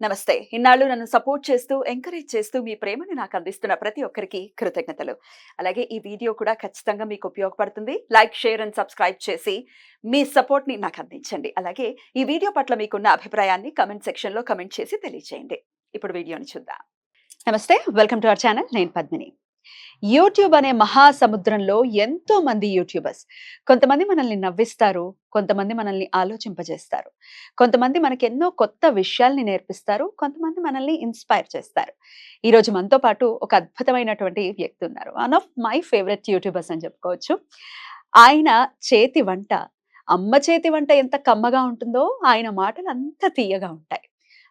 నమస్తే. ఇన్నాళ్ళు నన్ను సపోర్ట్ చేస్తూ, ఎంకరేజ్ చేస్తూ మీ ప్రేమని నాకు అందిస్తున్న ప్రతి ఒక్కరికి కృతజ్ఞతలు. అలాగే ఈ వీడియో కూడా ఖచ్చితంగా మీకు ఉపయోగపడుతుంది. లైక్, షేర్ అండ్ సబ్స్క్రైబ్ చేసి మీ సపోర్ట్‌ని నాకు అందించండి. అలాగే ఈ వీడియో పట్ల మీకున్న అభిప్రాయాన్ని కామెంట్ సెక్షన్‌లో కామెంట్ చేసి తెలియజేయండి. ఇప్పుడు వీడియోని చూద్దాం. నమస్తే. Welcome to our channel. నేను పద్మిని. యూట్యూబ్ అనే మహాసముద్రంలో ఎంతో మంది యూట్యూబర్స్. కొంతమంది మనల్ని నవ్విస్తారు, కొంతమంది మనల్ని ఆలోచింపజేస్తారు, కొంతమంది మనకెన్నో కొత్త విషయాల్ని నేర్పిస్తారు, కొంతమంది మనల్ని ఇన్స్పైర్ చేస్తారు. ఈరోజు మనతో పాటు ఒక అద్భుతమైనటువంటి వ్యక్తి ఉన్నారు. One of my favourite YouTubers అని చెప్పుకోవచ్చు. ఆయన చేతి వంట, అమ్మ చేతి వంట ఎంత కమ్మగా ఉంటుందో ఆయన మాటలు అంత తీయగా ఉంటాయి.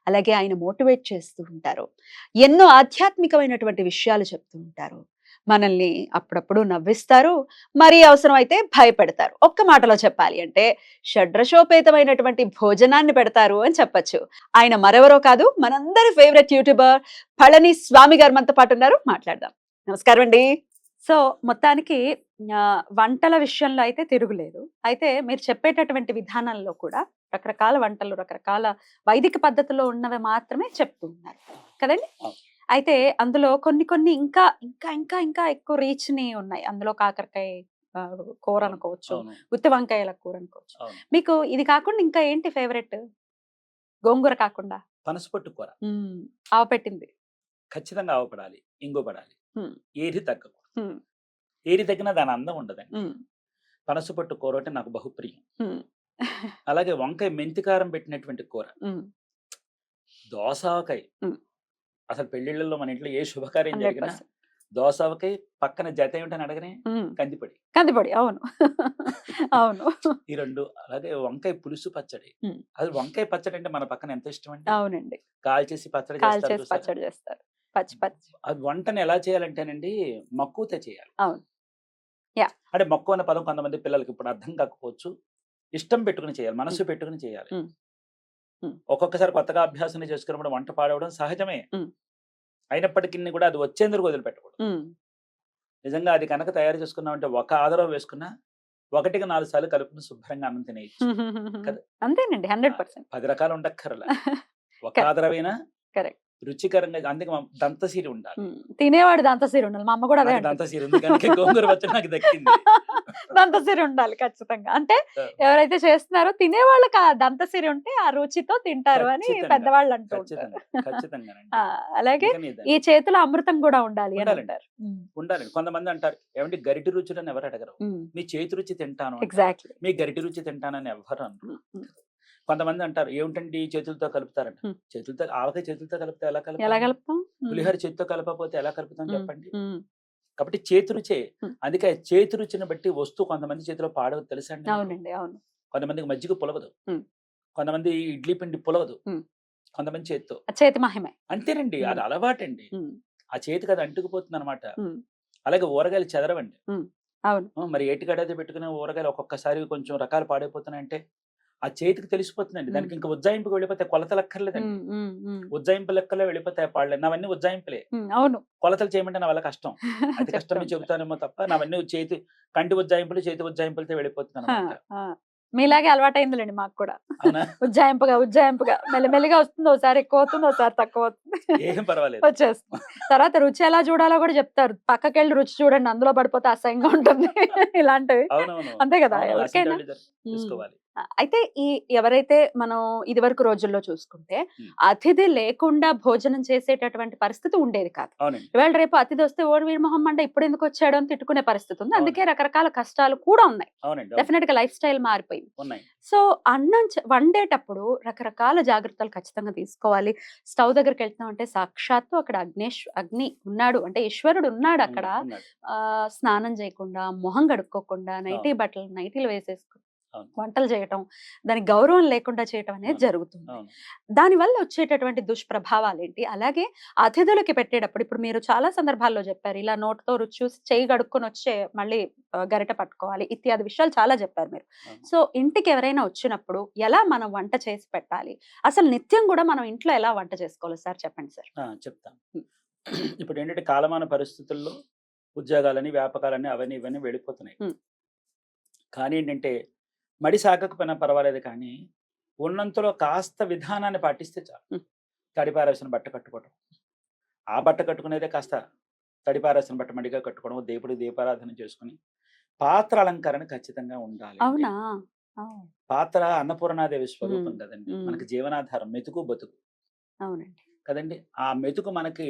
అలాగే ఆయన మోటివేట్ చేస్తూ ఉంటారు. ఎన్నో ఆధ్యాత్మికమైనటువంటి విషయాలు చెప్తూ ఉంటారు. మనల్ని అప్పుడప్పుడు నవ్విస్తారు. మరీ అవసరమైతే భయపెడతారు. ఒక్క మాటలో చెప్పాలి అంటే షడ్రసోపేతమైనటువంటి భోజనాన్ని పెడతారు అని చెప్పొచ్చు. ఆయన మరెవరో కాదు, మనందరి ఫేవరెట్ యూట్యూబర్ పళని స్వామి గారు మనతో పాటు ఉన్నారు. మాట్లాడదాం. నమస్కారం అండి. సో మొత్తానికి వంటల విషయంలో అయితే తిరుగులేదు. అయితే మీరు చెప్పేటటువంటి విధానంలో కూడా రకరకాల వంటలు, రకరకాల వైదిక పద్ధతిలో ఉన్నవి మాత్రమే చెప్తూ ఉన్నారు కదండి. అయితే అందులో కొన్ని కొన్ని ఇంకా ఇంకా ఇంకా ఇంకా ఎక్కువ రీచ్ ని ఉన్నాయి. అందులో కాకరకాయ కూర అనుకోవచ్చు, గుత్తి వంకాయల కూర అనుకోవచ్చు. మీకు ఇది కాకుండా ఇంకా ఏంటి ఫేవరెట్? గోంగూర కాకుండా పనసపొట్టు కూర ఆవ పెట్టింది ఖచ్చితంగా ఆవపడాలి, ఇంగు పడాలి, ఉమ్, ఏరి తగ్గకూడదు. ఉమ్, ఏరి తగ్గినా దాని అందం ఉండదండి. ఉమ్, పనసపొట్టు కూర అంటే నాకు బహుప్రియం. ఉమ్, అలాగే వంకాయ మెంతికారం పెట్టినటువంటి కూర, ఉమ్, దోసావకాయ. ఉమ్. అసలు పెళ్లిళ్లలో మన ఇంట్లో ఏ శుభకార్యం జరిగినా 100%. దోసావకాయ పక్కన జత ఏమిటని అడగనే కందిపొడి. కందిపొడి, అవును. అవును. ఈ రెండు. అలాగే వంకాయ పులుసు పచ్చడి. అది వంకాయ పచ్చడి అంటే మన పక్కన ఎంత ఇష్టం అండి. అవునండి. కాల్చేసి పచ్చడి చేస్తారు. పచ్చడి చేస్తారు. పచ్చి పచ్చి. అది వంటను ఎలా చేయాలంటేనండి మక్కువతో చేయాలి. అవును. యా. అంటే మక్కువ అనే పదం కొంతమంది పిల్లలకి ఇప్పుడు అర్థం కాకపోవచ్చు. ఇష్టం పెట్టుకుని చేయాలి, మనసు పెట్టుకుని చేయాలి. ఒక్కొక్కసారి కొత్తగా అభ్యాసం చేసుకున్నప్పుడు వంట పాడవడం సహజమే. అయినప్పటికీ కూడా అది వచ్చేందుకు వదిలిపెట్టకూడదు. నిజంగా అది కనుక తయారు చేసుకున్నామంటే ఒక ఆదరం వేసుకున్నా 1కి 4 సార్లు కలుపుకుని శుభ్రంగా అన్నం తినేయచ్చు. అంతేనండి. 100%. 10 రకాలు ఉండక్కర్లా. ఒక ఆదరమైనా కరెక్ట్. రుచికరంగా. అందుకే దంతసీరి ఉండాలి. తినేవాడు దంతసీరి ఉండాలి. మా అమ్మ కూడా అదే దంతసీరి ఉంది కనుక గోంగూర పచ్చడి నాకు దక్కింది. దంతసీరి ఉండాలి ఖచ్చితంగా. అంటే ఎవరైతే చేస్తున్నారో తినేవాళ్ళకి ఆ దంతసీరి ఉంటే ఆ రుచితో తింటారు అని పెద్దవాళ్ళు అంటూ ఉంటారు. అలాగే ఈ చేతిలో అమృతం కూడా ఉండాలి అని అంటారు. ఉండాలి. కొంతమంది అంటారు, ఏమంటే గరిటి రుచులని ఎవరు అడగరు, మీ చేతి రుచి తింటాను. ఎగ్జాక్ట్లీ. మీ గరిటి రుచి తింటానని ఎవరు అనరు. కొంతమంది అంటారు, ఏమిటండి చేతులతో కలుపుతారంట. చేతులతో ఆవకాయ చేతులతో కలిపితే ఎలా కలుపుతాం? పులిహోర చేతితో కలపకపోతే ఎలా కలుపుతాం చెప్పండి. కాబట్టి చేతి రుచే. అందుకే చేతి రుచిని బట్టి వస్తువు కొంతమంది చేతిలో పాడవదు తెలుసండి. అవునండి, అవును. కొంతమందికి మజ్జిగ పులవదు, కొంతమంది ఇడ్లీ పిండి పులవదు, కొంతమంది చేతితో చేతి మహిమే అంతేనండి. అది అలవాటండి. ఆ చేతికి అది అంటుకుపోతుంది అనమాట. అలాగే ఊరగాయలు చెదరవండి. అవును. మరి ఏటిగడైతే పెట్టుకునే ఊరగాయలు ఒక్కొక్కసారి కొంచెం రకాలు పాడైపోతున్నాయంటే ఆ చేతికి తెలిసిపోతుందండి. దానికి ఇంకా ఉజ్జాయింపుకి వెళ్ళిపోతే కొలతలు అక్కర్లేదండి. ఉజ్జాయింపు లెక్కలో వెళ్ళిపోతాయి పాడలేదు. నావన్నీ ఉజ్జాయింపులే. అవును. కొలతలు చేయమంటే నా వల్ల కష్టం. అతి కష్టం చెబుతానేమో తప్ప నావన్నీ కంటి ఉజ్జాయింపులు, చేతి ఉజ్జాయింపులతో వెళ్ళిపోతుంది అనమాట. మీలాగే అలవాటైందిలేండి మాకు కూడా. ఉజ్జాయింపుగా మెల్లిమెల్లిగా వస్తుంది. ఒకసారి ఎక్కువ అవుతుంది, ఒకసారి తక్కువ అవుతుంది. ఏం పర్వాలేదు, వచ్చేస్తుంది. తర్వాత రుచి ఎలా చూడాలో కూడా చెప్తారు. పక్కకెళ్ళి రుచి చూడండి, అందులో పడిపోతే అసహ్యంగా ఉంటుంది. ఇలాంటివి అంతే కదా ఎవరికైనా. అయితే ఎవరైతే మనం ఇదివరకు రోజుల్లో చూసుకుంటే అతిథి లేకుండా భోజనం చేసేటటువంటి పరిస్థితి ఉండేది కాదు. ఇవాళ రేపు అతిథి వస్తే ఓడి వీడి మొహం అంటే ఇప్పుడు ఎందుకు వచ్చాడు అని తిట్టుకునే పరిస్థితి ఉంది. అందుకే రకరకాల కష్టాలు కూడా ఉన్నాయి. డెఫినెట్ గా లైఫ్ స్టైల్ మారిపోయింది. సో అన్నం వండేటప్పుడు రకరకాల జాగ్రత్తలు ఖచ్చితంగా తీసుకోవాలి. స్టవ్ దగ్గరికి వెళ్తున్నాం అంటే సాక్షాత్తు అక్కడ అగ్ని ఉన్నాడు అంటే ఈశ్వరుడు ఉన్నాడు అక్కడ. స్నానం చేయకుండా, మొహం కడుక్కోకుండా, నైటీలు వేసేసుకుని వంటలు చేయటం, దానికి గౌరవం లేకుండా చేయటం అనేది జరుగుతుంది. దానివల్ల వచ్చేటటువంటి దుష్ప్రభావాలు ఏంటి? అలాగే అతిథులకి పెట్టేటప్పుడు ఇప్పుడు మీరు చాలా సందర్భాల్లో చెప్పారు, ఇలా నోటితో రుచి చూసి చేయి కడుక్కొని వచ్చే మళ్ళీ గరిట పట్టుకోవాలి ఇత్యాది విషయాలు చాలా చెప్పారు మీరు. సో ఇంటికి ఎవరైనా వచ్చినప్పుడు ఎలా మనం వంట చేసి పెట్టాలి? అసలు నిత్యం కూడా మనం ఇంట్లో ఎలా వంట చేసుకోవాలి సార్? చెప్పండి సార్. చెప్తాను. ఇప్పుడు ఏంటంటే కాలమాన పరిస్థితుల్లో ఉద్యోగాలని, వ్యాపకాలని అవన్నీ ఇవన్నీ వెళ్ళిపోతున్నాయి. కానీ ఏంటంటే మడి సాగకపోయినా పర్వాలేదు, కానీ ఉన్నంతలో కాస్త విధానాన్ని పాటిస్తే చాలు. తడిపారేసిన బట్ట కట్టుకోవడం. ఆ బట్ట కట్టుకునేదే కాస్త తడిపారేసిన బట్ట మడిగా కట్టుకోవడం, దేవుడికి దీపారాధన చేసుకుని పాత్ర అలంకరణ ఖచ్చితంగా ఉండాలి. అవునా? పాత్ర అన్నపూర్ణాదేవి స్వరూపం కదండి, మనకి జీవనాధారం, మెతుకు బతుకు అవునండి. కదండి. ఆ మెతుకు మనకి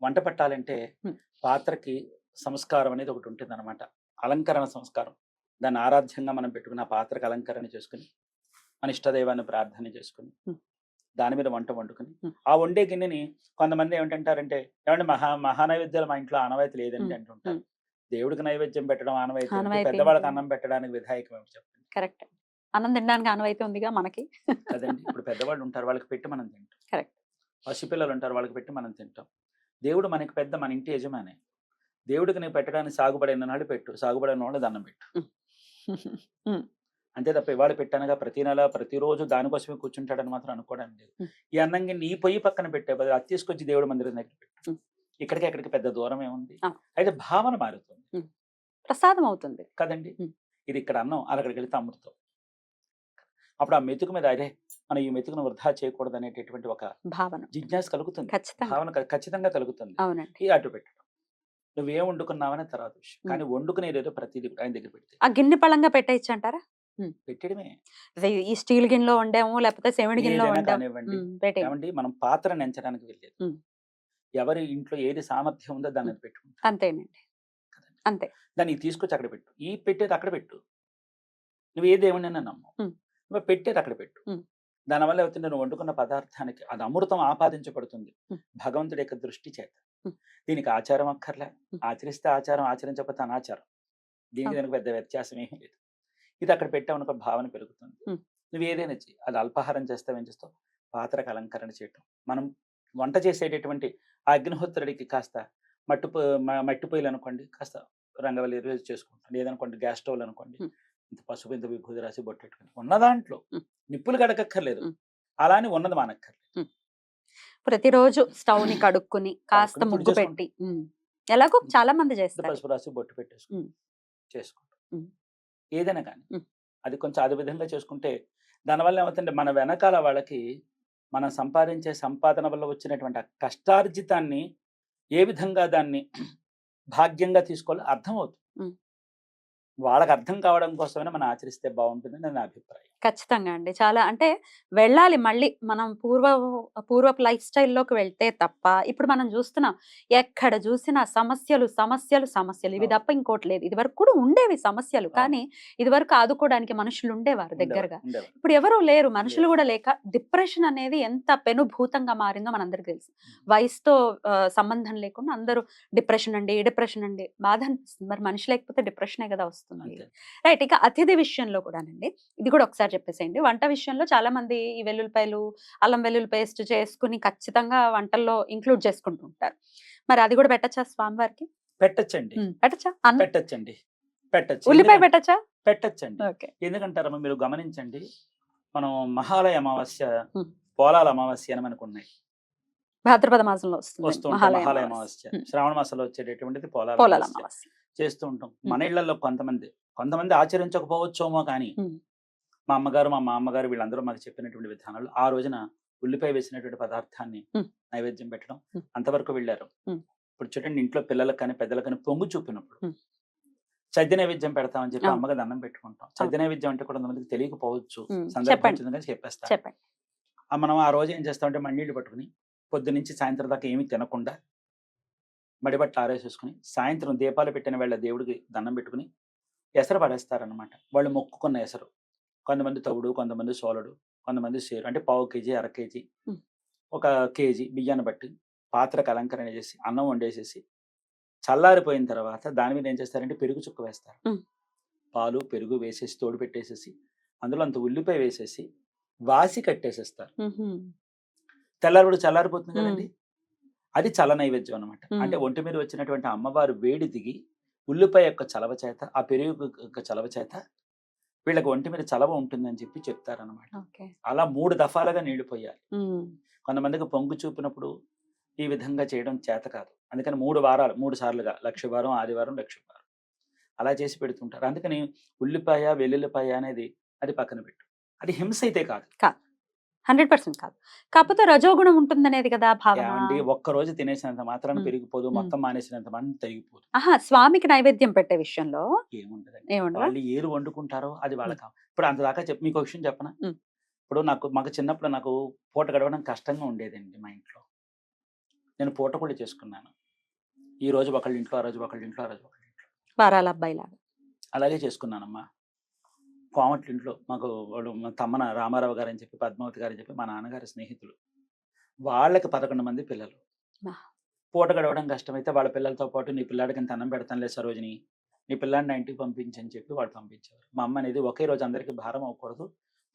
వంట పట్టాలంటే పాత్రకి సంస్కారం అనేది ఒకటి ఉంటుంది అనమాట, అలంకరణ సంస్కారం. దాన్ని ఆరాధ్యంగా మనం పెట్టుకుని ఆ పాత్రకు అలంకరణ చేసుకుని మన ఇష్టదైవాన్ని ప్రార్థన చేసుకుని దాని మీద వంట వండుకుని ఆ వండే గిన్నెని కొంతమంది ఏమిటంటారంటే, ఏమంటే మహానైవేద్యాలు మా ఇంట్లో ఆనవాయితీ లేదండి అంటుంటారు. దేవుడికి నైవేద్యం పెట్టడం ఆనవాయితీ, పెద్దవాళ్ళకి అన్నం పెట్టడానికి విధాయకం ఏమిటి చెప్పండి? కరెక్ట్. అన్నం తినడానికి ఆనవాయితీ ఉందిగా మనకి కదండి. ఇప్పుడు పెద్దవాళ్ళు ఉంటారు, వాళ్ళకి పెట్టి మనం తింటాం. కరెక్ట్. పసిపిల్లలు ఉంటారు, వాళ్ళకి పెట్టి మనం తింటాం. దేవుడు మనకి పెద్ద, మన ఇంటి యజమాని. దేవుడికి నీవు పెట్టడానికి సాగుబడిన నాడు పెట్టు, సాగుబడిన వాళ్ళు దండం పెట్టు. అంతే తప్ప ఇవాళ పెట్టానుగా ప్రతి నెల ప్రతిరోజు దానికోసమే కూర్చుంటాడని మాత్రం అనుకోవడానికి లేదు. ఈ అన్నం గిన్నె ఈ పొయ్యి పక్కన పెట్టే బదులు అది తీసుకొచ్చి దేవుడి మందిరం దగ్గర పెట్టు. ఇక్కడికి అక్కడికి పెద్ద దూరం ఏముంది? అయితే భావన మారుతుంది, ప్రసాదం అవుతుంది కదండి. ఇది ఇక్కడ అన్నం, అక్కడికి వెళితే అమృతం. అప్పుడు ఆ మెతుకు మీద అరే మనం ఈ మెతుకును వృధా చేయకూడదు అనేటటువంటి ఒక భావన, జిజ్ఞాస కలుగుతుంది, ఖచ్చితంగా. భావన ఖచ్చితంగా కలుగుతుంది. అవునండి. ఈ అటు పెట్టడం, నువ్వేం వండుకున్నావనే తర్వాత విషయం, కానీ వండుకునేదేదో ప్రతిదీ ఆయన దగ్గర పెడితే ఆ గిన్నె పళంగా పెట్టేయచ్చు అంటారా? పెట్టడమే. ఈ స్టీల్ గిన్నెలో వండాము, లేకపోతే సెవెన్ గిన్నెలో ఏదైనా వండాము, కానివ్వండి. పెట్టేయండి. ఏమండి మనం పాత్ర నెంచడానికి వెళ్ళేది, ఎవరి ఇంట్లో ఏది సామర్థ్యం ఉందో దాన్ని పెట్టుకుంటాం. అంతేనండి, అంతే. దాన్ని తీసుకొచ్చి అక్కడ పెట్టు, ఈ పెట్టేది అక్కడ పెట్టు. నువ్వు ఏ దేవుడినైనా నమ్ము, నువ్వు పెట్టేది అక్కడ పెట్టు. దానివల్ల అవుతుంది, నువ్వు వండుకున్న పదార్థానికి అది అమృతం ఆపాదించబడుతుంది భగవంతుడి యొక్క దృష్టి చేత. దీనికి ఆచారం అక్కర్లే, ఆచరిస్తే ఆచారం, ఆచరించకపోతే అనాచారం. దీనికి పెద్ద వ్యత్యాసం ఏమీ లేదు. ఇది అక్కడ పెట్టామనుకో భావన పెరుగుతుంది. నువ్వు ఏదైనా చెయ్యి, అది అల్పాహారం చేస్తావు, ఏం చేస్తావు, పాత్రకు అలంకరణ చేయటం. మనం వంట చేసేటటువంటి ఆ అగ్నిహోత్రుడికి కాస్త మట్టి పొయ్యిలు అనుకోండి, కాస్త రంగవల్లి చేసుకుంటాం. లేదనుకోండి గ్యాస్ స్టవ్లు అనుకోండి, ఇంత పసుపు ఇంత విభూది రాసి బొట్టెట్టుకుని ఉన్న దాంట్లో నిప్పులు గడకక్కర్లేదు, అలా అని ఉన్నది మానక్కర్లేదు. ప్రతిరోజు స్టవ్ ని కడుక్కుని కాస్త ముగ్గు పెట్టి, ఎలాగో చాలా మంది చేస్తారు, పసుపు రాసి బొట్టు పెట్టేసుకుని చేసుకుంటాం. ఏదైనా కానీ అది కొంచెం అదే విధంగా చేసుకుంటే దానివల్ల ఏమవుతుందంటే మన వెనకాల వాళ్ళకి మనం సంపాదించే సంపాదన వల్ల వచ్చినటువంటి ఆ కష్టార్జితాన్ని ఏ విధంగా దాన్ని భాగ్యంగా తీసుకోవాలో అర్థమవుతుంది. వాళ్ళకి అర్థం కావడం కోసమైనా మనం ఆచరిస్తే బాగుంటుందని నా అభిప్రాయం. ఖచ్చితంగా అండి. చాలా అంటే వెళ్ళాలి మళ్ళీ మనం పూర్వపు లైఫ్ స్టైల్‌లోకి వెళ్తే తప్ప, ఇప్పుడు మనం చూస్తున్నాం ఎక్కడ చూసినా సమస్యలు, సమస్యలు, సమస్యలు. ఇవి తప్ప ఇంకోటి లేదు. ఇదివరకు కూడా ఉండేవి సమస్యలు. కానీ ఇదివరకు ఆదుకోవడానికి మనుషులు ఉండేవారు దగ్గరగా. ఇప్పుడు ఎవరు లేరు. మనుషులు కూడా లేక డిప్రెషన్ అనేది ఎంత పెనుభూతంగా మారిందో మనందరికీ తెలుసు. వయసుతో సంబంధం లేకుండా అందరూ డిప్రెషన్ అండి బాధ అనిపిస్తుంది. మరి మనిషి లేకపోతే డిప్రెషనే కదా వస్తుంది. రైట్. ఇక అతిథి విషయంలో కూడానండి, ఇది కూడా ఒకసారి చెప్పేసేయండి. వంట విషయంలో చాలా మంది ఈ వెల్లుల్లిపాయలు, అల్లం వెల్లుల్లి పేస్ట్ చేసుకుని ఖచ్చితంగా వంటల్లో ఇంక్లూడ్ చేసుకుంటూ ఉంటారు. మరి అది కూడా పెట్టచ్చా స్వామివారికి? పెట్టచ్చండి. పెట్టచ్చా? పెట్టచ్చండి, పెట్టచ్చు. ఉల్లిపాయ పెట్టచ్చా? పెట్టచ్చండి. ఎందుకంటారమ్మా మీరు గమనించండి, మనం మహాలయ అమావాస్య, పోలాల అమావాస్య అని మనకు ఉన్నాయి. భాద్రపద మాసంలో వస్తుంది మహాలయ అమావాస్య. శ్రావణ మాసంలో వచ్చేటటువంటిది పోలాల అమావాస్య చేస్తూ ఉంటాం. మన ఇళ్లలో కొంతమంది ఆచరించకపోవచ్చేమో, కానీ మా అమ్మగారు, మా మామగారు వీళ్ళందరూ మాకు చెప్పినటువంటి విధానాలు ఆ రోజున ఉల్లిపాయ వేసినటువంటి పదార్థాన్ని నైవేద్యం పెట్టడం అంతవరకు వెళ్ళారు. ఇప్పుడు చూడండి, ఇంట్లో పిల్లలకు కానీ పెద్దలకు కానీ పొంగు చూపినప్పుడు చద్ది నైవేద్యం పెడతామని చెప్పి అమ్మగా దండం పెట్టుకుంటాం. చద్ది నైవేద్యం అంటే కూడా కొంతమందికి తెలియకపోవచ్చు, సందర్భం చెప్పేస్తాం. మనం ఆ రోజు ఏం చేస్తామంటే మಣ್ಣీళ్ళు పట్టుకుని పొద్దు నుంచి సాయంత్రం దాకా ఏమీ తినకుండా మడిబట్ట ఆరేసేసుకుని సాయంత్రం దీపాలు పెట్టిన వేళ దేవుడికి దండం పెట్టుకుని ఎసరు పడేస్తారనమాట. వాళ్ళు మొక్కుకున్న ఎసరు, కొంతమంది తవుడు, కొంతమంది సోలడు, కొంతమంది సేరు, అంటే పావు కేజీ, అర కేజీ, 1 కేజీ బియ్యాన్ని బట్టి పాత్రకు అలంకరణ చేసి అన్నం వండేసేసి చల్లారిపోయిన తర్వాత దాని మీద ఏం చేస్తారంటే పెరుగు చుక్క వేస్తారు. పాలు పెరుగు వేసేసి తోడు పెట్టేసేసి అందులో అంత ఉల్లిపాయ వేసేసి వాసి కట్టేసేస్తారు. తెల్లారిపడి చల్లారిపోతుంది కదండి, అది చల్ల నైవేద్యం అనమాట. అంటే ఒంటి మీద వచ్చినటువంటి అమ్మవారు వేడి దిగి ఉల్లిపాయ యొక్క చలవ చేత, ఆ పెరుగు యొక్క చలవ చేత వీళ్ళకి ఒంటి మీద చలవ ఉంటుందని చెప్పి చెప్తారనమాట. అలా 3 దఫాలుగా నీళ్లు పోయాలి. కొంతమందికి పొంగు చూపినప్పుడు ఈ విధంగా చేయడం చేత కాదు, అందుకని 3 సార్లుగా లక్షవారం, ఆదివారం, లక్షవారం అలా చేసి పెడుతుంటారు. అందుకని ఉల్లిపాయ, వెల్లుల్లిపాయ అనేది అది పక్కన పెట్టు. అది హింస అయితే కాదు, 100% కాదు. కాకపోతే రజోగుణం ఉంటుందనేది కదా భావన. ఏమండి ఒక్క రోజు తినేసినంత మాత్రాన ఉమ్, పెరిగిపోదు, ఉమ్. మొత్తం మానేసినంత మాత్రం తరిగిపోదు. ఆహా, స్వామికి నైవేద్యం పెట్టే విషయంలో ఏముంటదండి, ఏముండదా? వాళ్ళు ఏది వండుకుంటారో అది వాళ్ళకి. ఇప్పుడు అంత దాకా మీకు ఒక విషయం చెప్పనా? ఉమ్. ఇప్పుడు మాకు చిన్నప్పుడు నాకు పూట గడవడం కష్టంగా ఉండేదండి మా ఇంట్లో. నేను పూట కూడా చేసుకున్నాను. ఈ రోజు ఒకళ్ళ ఇంట్లో, ఆ రోజు ఒకళ్ళ ఇంట్లో, ఆ రోజు ఒకళ్ళ ఇంట్లో వారాల అబ్బాయి లాగా. అలాగే చేసుకున్నానమ్మా. కోమట్ల ఇంట్లో మాకు వాడు మా తమ్మన రామారావు గారు అని చెప్పి, పద్మావతి గారు అని చెప్పి మా నాన్నగారి స్నేహితులు. వాళ్ళకి 11 మంది పిల్లలు. ఆ. పూట గడవడం కష్టమైతే వాళ్ళ పిల్లలతో పాటు నీ పిల్లాడికి ఇంత అన్నం పెడతానులే సరోజిని, నీ పిల్లాడిని నా ఇంటికి పంపించని చెప్పి వాళ్ళు పంపించేవారు. మా అమ్మ అనేది ఒకే రోజు అందరికీ భారం అవ్వకూడదు,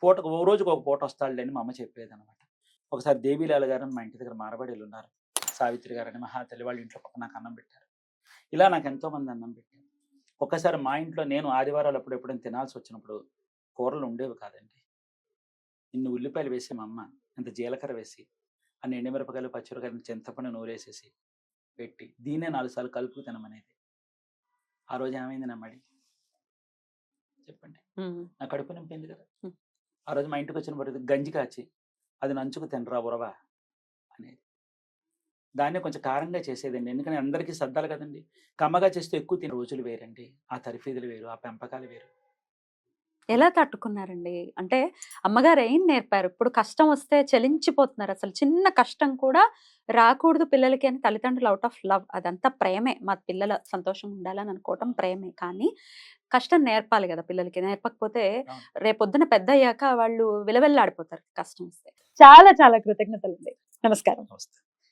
పూటకు ఓ రోజుకి ఒక పూట వస్తాడులే అని మా అమ్మ చెప్పేదనమాట. ఒకసారి దేవీలాల గారు అని మా ఇంటి దగ్గర మారబడీలు ఉన్నారు, సావిత్రి గారని మహాతల్లి, వాళ్ళ ఇంట్లో పక్కన నాకు అన్నం పెట్టారు. ఇలా నాకు ఎంతో మంది అన్నం పెట్టారు. ఒక్కసారి మా ఇంట్లో నేను ఆదివారాలు అప్పుడు ఎప్పుడైనా తినాల్సి వచ్చినప్పుడు కూరలు ఉండేవి కాదండి. ఇన్ని ఉల్లిపాయలు వేసి మా అమ్మ, ఇంత జీలకర్ర వేసి, అన్ని ఎండుమిరపకాయలు, పచ్చిమిరపకాయలు, చింతపండు నూరేసేసి పెట్టి దీన్నే 4 సార్లు కలుపుకు తినమనేది. ఆ రోజు ఏమైంది నా మడి? చెప్పండి. ఉమ్, నా కడుపు నింపింది కదా. ఉమ్. ఆ రోజు మా ఇంటికి వచ్చిన ప్రతి గంజి కాచి అది నంచుకు తినరా ఉరవా అనేది. దాన్ని కొంచెం కారంగా చేసేదండి, ఎందుకంటే అందరికీ సర్దాలి కదండి. కమ్మగా చేస్తే ఎక్కువ తినే రోజులు వేరండి, ఆ తరిఫీదులు వేరు, ఆ పెంపకాలు వేరు. ఎలా తట్టుకున్నారండి? అంటే అమ్మగారు ఏం నేర్పారు? ఇప్పుడు కష్టం వస్తే చలించిపోతున్నారు. అసలు చిన్న కష్టం కూడా రాకూడదు పిల్లలకి అని తల్లిదండ్రులు ఔట్ ఆఫ్ లవ్. అదంతా ప్రేమే. మా పిల్లల సంతోషంగా ఉండాలని అనుకోవటం ప్రేమే. కానీ కష్టం నేర్పాలి గదా పిల్లలకి. నేర్పకపోతే అవును. రేపొద్దున పెద్దయ్యాక వాళ్ళు విలవిల్లాడిపోతారు కష్టం వస్తే. చాలా చాలా కృతజ్ఞతలండి. నమస్కారం. నమస్తే.